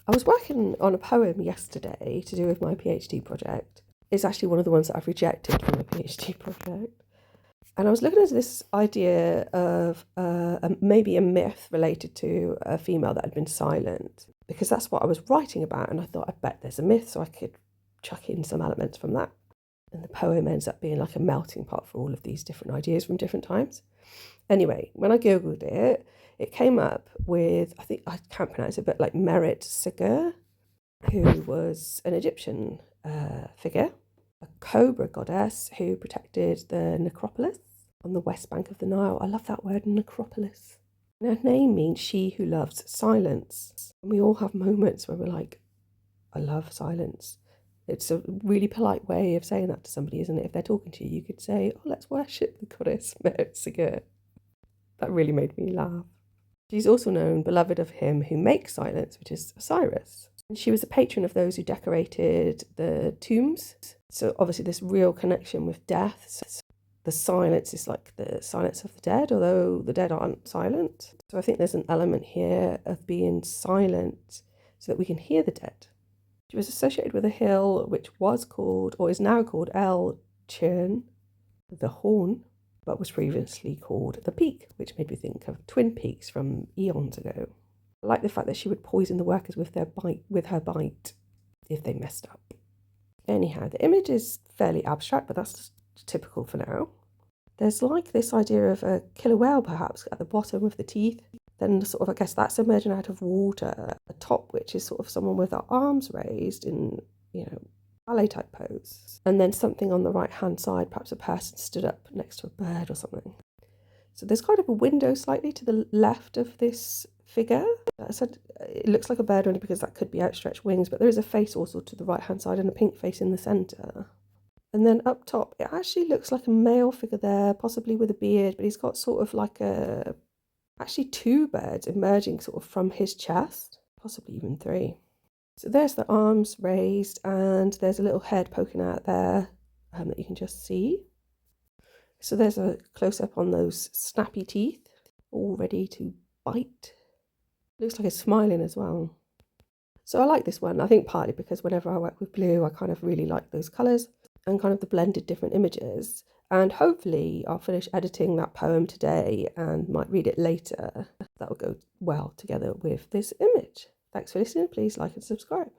I was working on a poem yesterday to do with my PhD project. It's actually one of the ones that I've rejected from a PhD project. And I was looking at this idea of maybe a myth related to a female that had been silent, because that's what I was writing about. And I thought, I bet there's a myth, so I could chuck in some elements from that. And the poem ends up being like a melting pot for all of these different ideas from different times. Anyway, when I Googled it, it came up with, I think, I can't pronounce it, but like Merit Segur, who was an Egyptian figure, a cobra goddess who protected the necropolis on the west bank of the Nile. I love that word, necropolis. And her name means she who loves silence. And we all have moments where we're like, I love silence. It's a really polite way of saying that to somebody, isn't it? If they're talking to you, you could say, oh, let's worship the goddess Merit Segur. That really made me laugh. She's also known, beloved of him who makes silence, which is Osiris. And she was a patron of those who decorated the tombs. So obviously this real connection with death. So the silence is like the silence of the dead, although the dead aren't silent. So I think there's an element here of being silent so that we can hear the dead. She was associated with a hill which was called, or is now called, El Churn, the Horn, but was previously called the Peak, which made me think of Twin Peaks from eons ago. I like the fact that she would poison the workers with her bite if they messed up. Anyhow, the image is fairly abstract, but that's typical for now. There's like this idea of a killer whale perhaps at the bottom with the teeth. Then sort of, I guess that's emerging out of water, a top which is sort of someone with their arms raised in, ballet type pose. And then something on the right hand side, perhaps a person stood up next to a bird or something. So there's kind of a window slightly to the left of this figure. I said it looks like a bird only because that could be outstretched wings, but there is a face also to the right hand side and a pink face in the centre. And then up top, it actually looks like a male figure there, possibly with a beard, but he's got sort of like actually two birds emerging sort of from his chest, possibly even three. So there's the arms raised and there's a little head poking out there that you can just see. So there's a close-up on those snappy teeth, all ready to bite. Looks like it's smiling as well. So I like this one, I think partly because whenever I work with blue, I kind of really like those colours and kind of the blended different images. And hopefully I'll finish editing that poem today and might read it later. That will go well together with this image. Thanks for listening. Please like and subscribe.